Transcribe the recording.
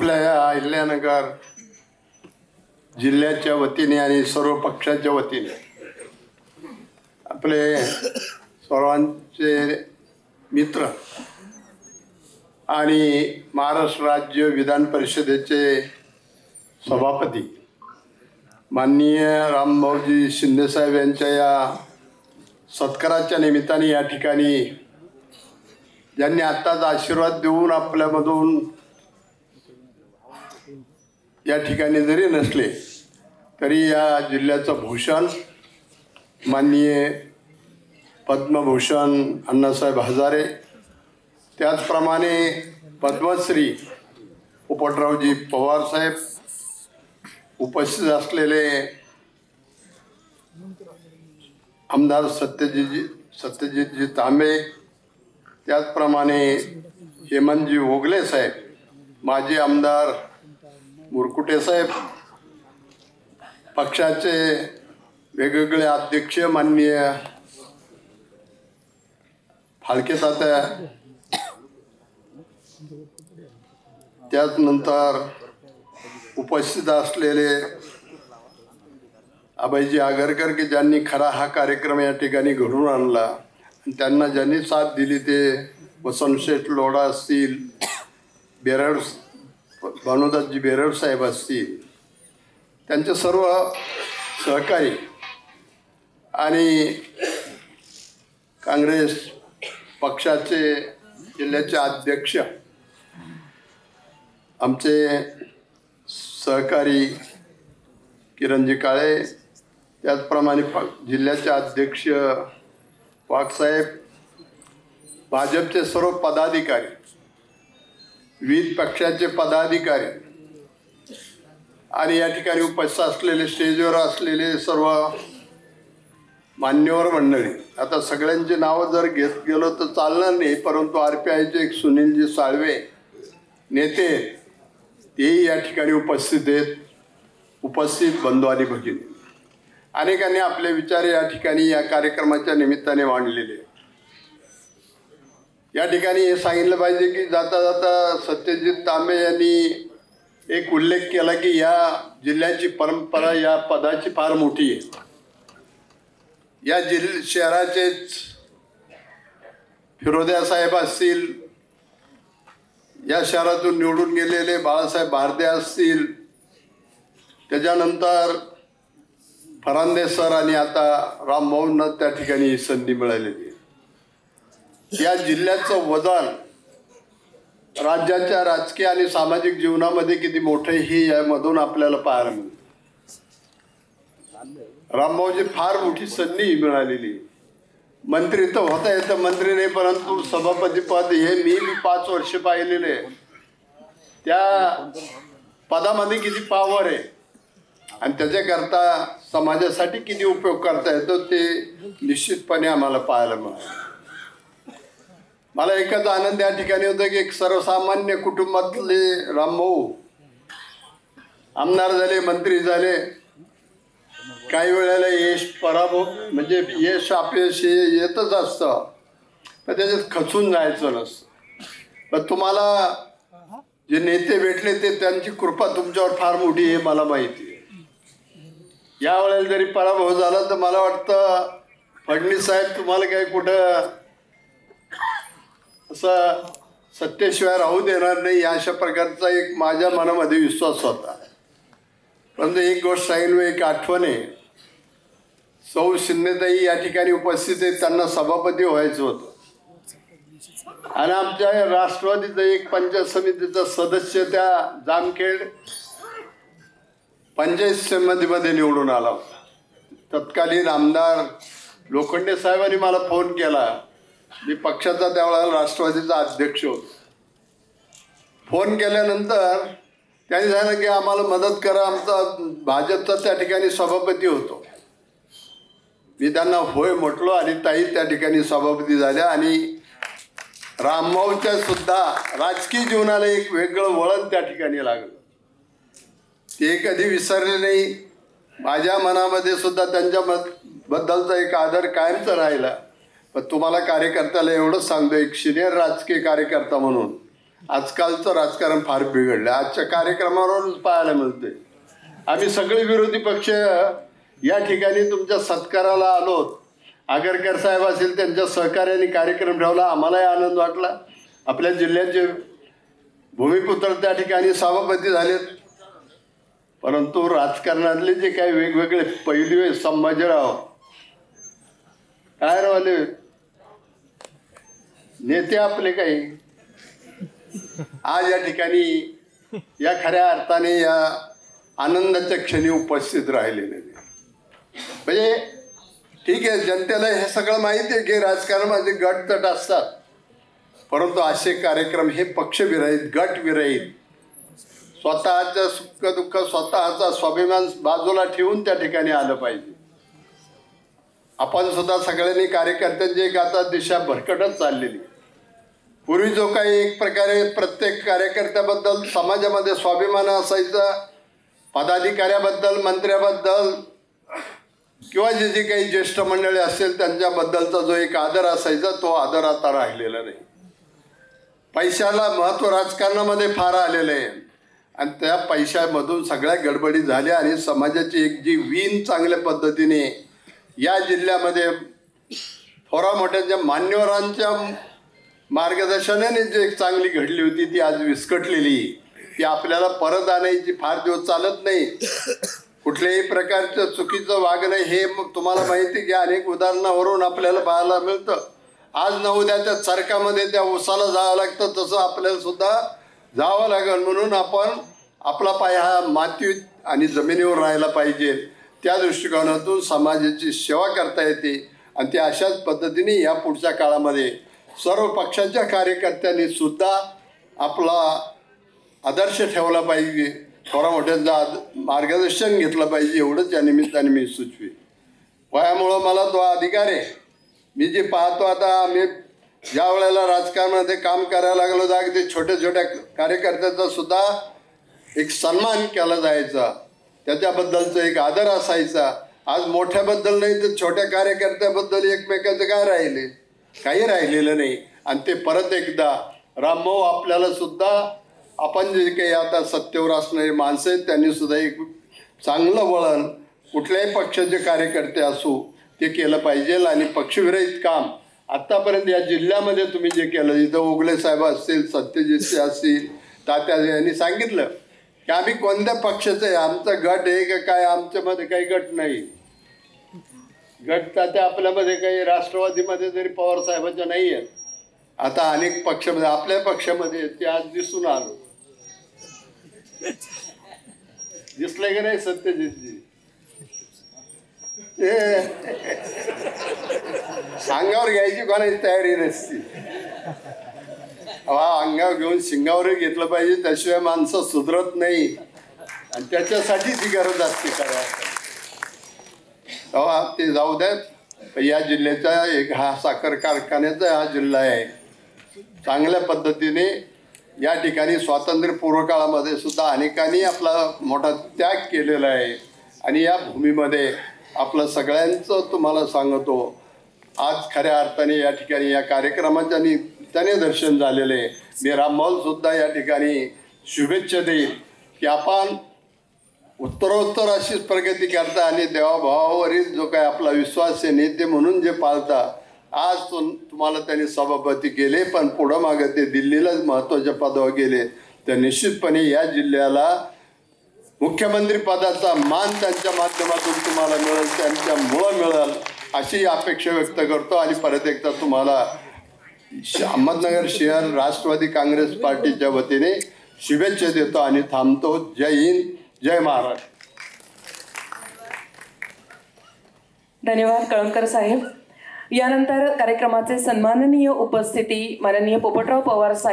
आपल्या या अहिल्यानगर जिल्ह्याच्या वतीने आणि सर्व पक्षाच्या वतीने आपले सर्वांचे मित्र आणि महाराष्ट्र राज्य विधान परिषदेचे सभापती माननीय रामभाऊजी शिंदेसाहेब यांच्या या सत्काराच्या निमित्ताने या ठिकाणी ज्यांनी आत्ताच आशीर्वाद देऊन आपल्यामधून या ठिकाणी जरी नसले तरी या जिल्ह्याचं भूषण माननीय पद्मभूषण अण्णासाहेब हजारे, त्याचप्रमाणे पद्मश्री पोपटरावजी पवार साहेब, उपस्थित असलेले आमदार सत्यजितजी तांबे, त्याचप्रमाणे हेमंतजी ओगले साहेब, माजी आमदार मुरकुटे साहेब, पक्षाचे वेगवेगळे अध्यक्ष माननीय फाळके तात्या, त्यानंतर उपस्थित असलेले अभयजी आगरकर की ज्यांनी खरा हा कार्यक्रम या ठिकाणी घडवून आणला आणि त्यांना ज्यांनी साथ दिली ते वसंतशेठ लोढा असतील, बेरड भानुदासजी बेरड साहेब असतील, त्यांचे सर्व सहकारी आणि काँग्रेस पक्षाचे जिल्ह्याचे अध्यक्ष आमचे सहकारी किरणजी काळे, त्याचप्रमाणे जिल्ह्याचे अध्यक्ष वाघसाहेब, भाजपचे सर्व पदाधिकारी, विविध पक्षाचे पदाधिकारी आणि या ठिकाणी उपस्थित असलेले स्टेजवर असलेले सर्व मान्यवर मंडळी. आता सगळ्यांची नावं जर घेत गेलो तर चालणार नाही, परंतु RPIचे एक सुनीलजी साळवे नेते तेही या ठिकाणी उपस्थित आहेत. उपस्थित बंधू आणि भगिनी, अनेकांनी आपले विचार या ठिकाणी या कार्यक्रमाच्या निमित्ताने मांडलेले. या ठिकाणी हे सांगितलं पाहिजे की जाता जाता सत्यजित तांबे यांनी एक उल्लेख केला की या जिल्ह्याची परंपरा या पदाची फार मोठी आहे. या शहराचेच फिरोदिया साहेब असतील, या शहरातून निवडून गेलेले बाळासाहेब भारदे असतील, त्याच्यानंतर फरांदे सर आणि आता रामभाऊंना त्या ठिकाणी ही संधी मिळालेली. या जिल्ह्याचं वजन राज्याच्या राजकीय आणि सामाजिक जीवनामध्ये किती मोठे हे यामधून आपल्याला पाहायला मिळतं. रामभाऊजी फार मोठी संधी मिळालेली. मंत्री तर होता येतं, मंत्री नाही, परंतु सभापतीपद हे मी 5 वर्ष पाहिलेले. त्या पदामध्ये किती पावर आहे आणि त्याच्याकरता समाजासाठी किती उपयोग करता येतो ते निश्चितपणे आम्हाला पाहायला मिळालं. मला एकच आनंद या ठिकाणी होता की एक सर्वसामान्य कुटुंबातले रामभाऊ आमदार झाले, मंत्री झाले. काही वेळेला यश पराभव म्हणजे यश अपयश हे येतच असतं, पण त्याच्यात खचून जायचं नसतं. पण तुम्हाला जे नेते भेटले ते त्यांची कृपा तुमच्यावर फार मोठी आहे मला माहिती आहे. यावेळेला जरी पराभव झाला तर मला वाटतं फडणवीस साहेब तुम्हाला काही कुठं असं सत्तेशिवाय राहू देणार नाही अशा प्रकारचा एक माझ्या मनामध्ये विश्वास होता. परंतु एक गोष्ट सांगितलं, एक आठवण आहे, सौ शिंदेताई या ठिकाणी उपस्थित आहेत, त्यांना सभापती व्हायचं होतं आणि आमच्या राष्ट्रवादीचं एक पंचायत समितीचा सदस्य त्या जामखेड पंचायत समितीमध्ये निवडून आला होता. तत्कालीन आमदार लोखंडे साहेबांनी मला फोन केला. मी पक्षाचा त्यावेळेला राष्ट्रवादीचा अध्यक्ष होतो. फोन केल्यानंतर त्यांनी सांगितलं की आम्हाला मदत करा, आमचा भाजपचा त्या ठिकाणी सभापती होतो. मी त्यांना होय म्हटलो आणि ताई त्या ठिकाणी सभापती झाल्या आणि रामभाऊच्या सुद्धा राजकीय जीवनाला एक वेगळं वळण त्या ठिकाणी लागलं. ते कधी विसरले नाही. माझ्या मनामध्ये सुद्धा त्यांच्याबद्दलचा एक आदर कायमचा राहिला. पण तुम्हाला कार्यकर्त्याला एवढंच सांगतो, एक सिनियर राजकीय कार्यकर्ता म्हणून आजकालचं राजकारण फार बिघडलं. आजच्या कार्यक्रमावरूनच पाहायला मिळते. आम्ही सगळे विरोधी पक्ष या ठिकाणी तुमच्या सत्काराला आलो. आगरकर साहेब असतील, त्यांच्या सहकार्याने कार्यक्रम ठेवला. आम्हालाही आनंद वाटला. आपल्या जिल्ह्याचे भूमिपुत्र त्या ठिकाणी सभापती झालेत. परंतु राजकारणातले जे काही वेगवेगळे पैलू आहेत, संभाजीराव काय राहिले नेते आपले काही आज या ठिकाणी या खऱ्या अर्थाने या आनंदाच्या क्षणी उपस्थित राहिलेले नाही. म्हणजे ठीक आहे, जनतेला हे सगळं माहिती आहे की राजकारणामध्ये गटतट असतात, परंतु असे कार्यक्रम हे पक्षविरहित, गटविरहित, स्वतःचं सुख दुःख, स्वतःचा स्वाभिमान बाजूला ठेवून त्या ठिकाणी आलं पाहिजे. आपण सुद्धा सगळ्यांनी कार्यकर्त्यांची एक आता दिशा भरकटत चाललेली. पूर्वी जो काही एक प्रकारे प्रत्येक कार्यकर्त्याबद्दल समाजामध्ये स्वाभिमान असायचा, पदाधिकाऱ्याबद्दल, मंत्र्याबद्दल किंवा जे जे काही ज्येष्ठ मंडळी असेल त्यांच्याबद्दलचा जो एक आदर असायचा, तो आदर आता राहिलेला नाही. पैशाला महत्त्व राजकारणामध्ये फार आलेलं आहे आणि त्या पैशामधून सगळ्या गडबडी झाल्या आणि समाजाची एक जी वीण चांगल्या पद्धतीने या जिल्ह्यामध्ये थोरा मोठ्या मान्यवरांच्या मार्गदर्शनाने जे चांगली घडली होती ती आज विस्कटलेली. ती आपल्याला परत आणायची फार दिवस चालत नाही. कुठल्याही प्रकारचं चुकीचं वागणं हे मग तुम्हाला माहिती आहे की अनेक उदाहरणावरून आपल्याला पाहायला मिळतं. आज न उद्या त्या चरकामध्ये त्या उसाला जावं लागतं, तसं आपल्याला सुद्धा जावं लागेल. म्हणून आपण आपला पाय हा माती आणि जमिनीवर राहायला पाहिजे. त्या दृष्टिकोनातून समाजाची सेवा करता येते आणि ते अशाच पद्धतीने या पुढच्या काळामध्ये सर्व पक्षांच्या कार्यकर्त्यांनी सुद्धा आपला आदर्श ठेवला पाहिजे, थोडा मोठ्यांचं मार्गदर्शन घेतलं पाहिजे. एवढंच या निमित्ताने मी सुचवी. वयामुळं मला तो अधिकार आहे. मी जे पाहतो आता, आम्ही ज्या वेळेला राजकारणामध्ये काम करायला लागलो तर अगदी छोट्या छोट्या कार्यकर्त्याचा सुद्धा एक सन्मान केला जायचा, त्याच्याबद्दलचा एक आदर असायचा. आज मोठ्याबद्दल नाही तर छोट्या कार्यकर्त्याबद्दल एकमेकांचं काय राहिले, काही राहिलेलं नाही. आणि ते परत एकदा रामभाऊ आपल्याला सुद्धा, आपण जे काही आता सत्तेवर असणारी माणसं आहेत त्यांनी सुद्धा एक चांगलं वळण कुठल्याही पक्षाचे कार्यकर्ते असू ते केलं पाहिजे. आणि पक्षविरहित काम आत्तापर्यंत या जिल्ह्यामध्ये तुम्ही जे केलं, इथं ओगले साहेब असतील, सत्यजित असतील, तात्या यांनी सांगितलं की आम्ही कोणत्या पक्षाचं आहे, आमचा गट आहे का काय, आमच्यामध्ये काही गट नाही. गट तात्या आपल्यामध्ये काही राष्ट्रवादीमध्ये जरी पवार साहेबांच्या नाही आहेत, आता अनेक पक्षामध्ये आपल्या पक्षामध्ये ते आज दिसून आलो. दिसलंय का नाही सत्यजितजी? ते अंगावर घ्यायची कोणाची तयारी नसती. अंगावर घेऊन शिंगावरही घेतलं पाहिजे, त्याशिवाय माणसं सुधरत नाही आणि त्याच्यासाठी ती गरज असते करायला. तेव्हा ते जाऊ द्यात. या जिल्ह्याचा एक हा साखर कारखान्याचा हा जिल्हा आहे. चांगल्या पद्धतीने या ठिकाणी स्वातंत्र्यपूर्व काळामध्ये सुद्धा अनेकांनी आपला मोठा त्याग केलेला आहे आणि या भूमीमध्ये आपलं सगळ्यांचं तुम्हाला सांगतो आज खऱ्या अर्थाने या ठिकाणी या कार्यक्रमाच्या निमित्ताने दर्शन झालेले आहे. मी रामभाऊ सुद्धा या ठिकाणी शुभेच्छा देईल की आपण उत्तरोत्तर अशीच प्रगती करता आणि देवाभावावरील जो काय आपला विश्वास आहे, नेते म्हणून जे पाळता, आज तुम्हाला त्यांनी सभापती केले, पण पुढं मागं ते दिल्लीलाच महत्त्वाच्या पदावर गेले, तर निश्चितपणे या जिल्ह्याला मुख्यमंत्री पदाचा मान त्यांच्या माध्यमातून तुम्हाला मिळेल, त्यांच्यामुळं मिळेल अशी अपेक्षा व्यक्त करतो. आणि परत एकदा तुम्हाला अहमदनगर शहर राष्ट्रवादी काँग्रेस पार्टीच्या वतीने शुभेच्छा देतो आणि थांबतो. जय हिंद, जय महाराष्ट्र. धन्यवाद कळमकर साहेब. यानंतर कार्यक्रमाचे सन्माननीय उपस्थिती माननीय पोपटराव पवार साहेब